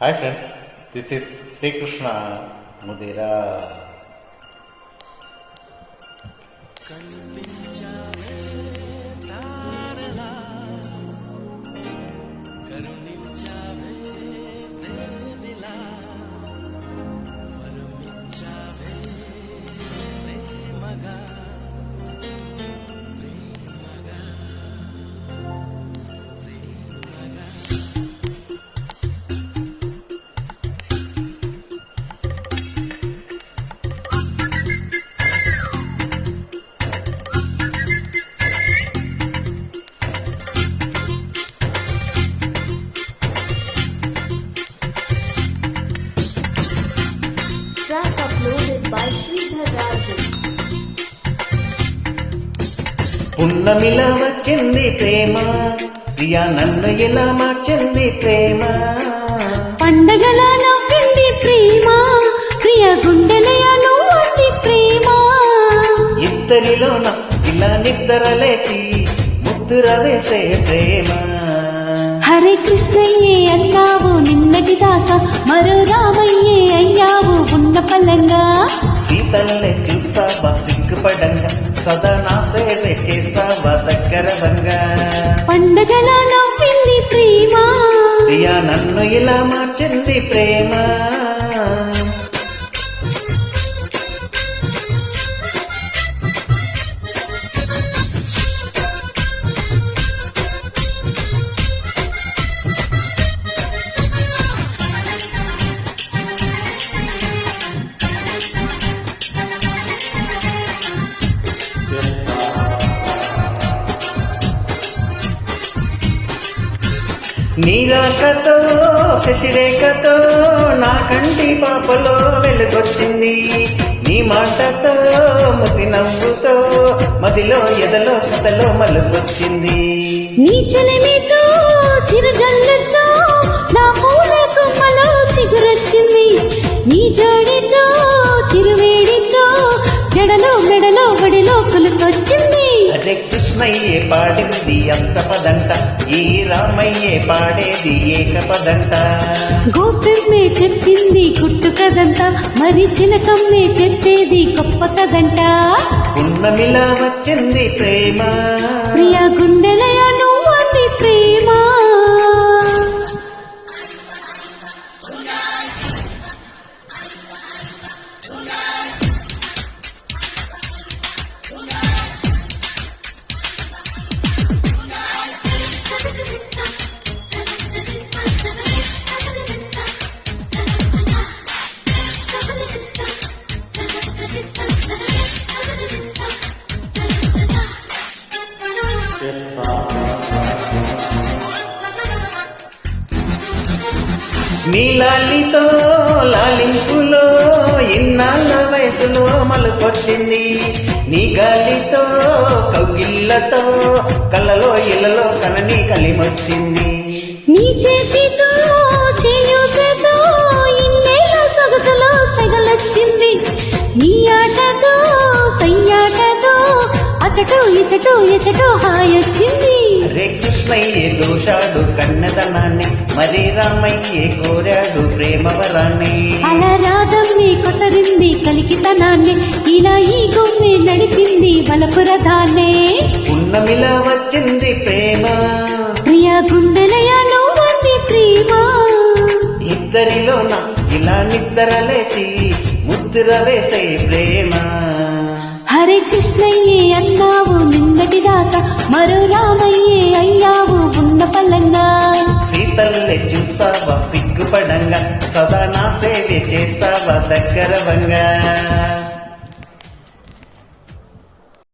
Hi friends, this is Srikrishna ముదిరా. Track uploaded by Sridhar Raju. పున్నమిలా వచ్చింది ప్రేమ, ప్రియా నన్ను ఇలా మార్చింది ప్రేమ. పండగలా నవ్వింది ప్రేమ, ప్రియ గుండెలయ నువ్వుంది ప్రేమ. ఇద్దరిలోన ఇలా నిద్ర లేచి ముద్దుర వేసే ప్రేమ. హరే కృష్ణయ్యే అన్నావు నిన్నటి దాకా, మరో రామయ్యే అయ్యావు ఉన్న పలంగా. సీతల్లే చూసావా సిగ్గుపడంగా, సదా నా సేవే చేసావా దగ్గరవంగా. పండగలా నవ్వింది ప్రేమ, ప్రియా నన్ను ఇలా మార్చింది ప్రేమ. నీరాకతో శశిరేఖతో నా కంటి పాపలో వెలుగొచ్చింది. నీ మాటతో ముసి నవ్వుతో మదిలో ఎదలో కథలో మలుగొచ్చింది. నీ చెలిమితో చిరుజల్లుతో నా పూల కొమ్మలో చిగురొచ్చింది. నీ జోడితో చిరువేడితో జడలో మెడలో బడిలో కొలుకొచ్చింది. అరే కృష్ణయ్యే పాడింది అష్టపదంట, ఈ రామయ్యే పాడేది ఏకపదంట. గోపెమ్మే చెప్పింది గుట్టు కదంట, మరి చిలకమ్మే చెప్పేది గొప్ప కదంట. పున్నమిలా వచ్చింది ప్రేమ, ప్రియ గుండెలయ నువ్వుంది ప్రేమ. నీలాలితో లాలింపులో ఇన్నాళ్ళ వయసులో మలుపొచ్చింది. నీ గాలితో కౌగిళ్ళతో కళ్ళలో ఇళ్ళలో కనని కలిమొచ్చింది. నీ చేతితో చేయుతో ఇన్నేళ్ళ సొగసులో సగలొచ్చింది. నీ ఆటతో సయ్యాటతో అచటో ఇచటో ఎచటో హాయొచ్చింది. రే కృష్ణయ్యే దోషాడు కన్నదనాన్ని, మరి రామయ్యే కోరాడు ప్రేమవరాన్ని. అలా రాధమ్మే కొసరింది కలికితనాన్ని, ఇలా ఈ గొమ్మె నడిపింది బలపురధాన్నే. పున్నమిలా వచ్చింది ప్రేమ, ప్రియ గుండెలయ నువ్వుంది ప్రేమ. ఇద్దరిలోన ఇలా నిద్ర లేచి ముద్దుర వేసే ప్రేమ. హరే కృష్ణయ్యే అన్నావు నిన్నటి దాకా, మరో రామయ్యే అయ్యావు ఉన్న పలంగా. సీతల్లే చూసావా సిగ్గుపడంగా, సదా నా సేవ చేస్తావా దగ్గరవంగా.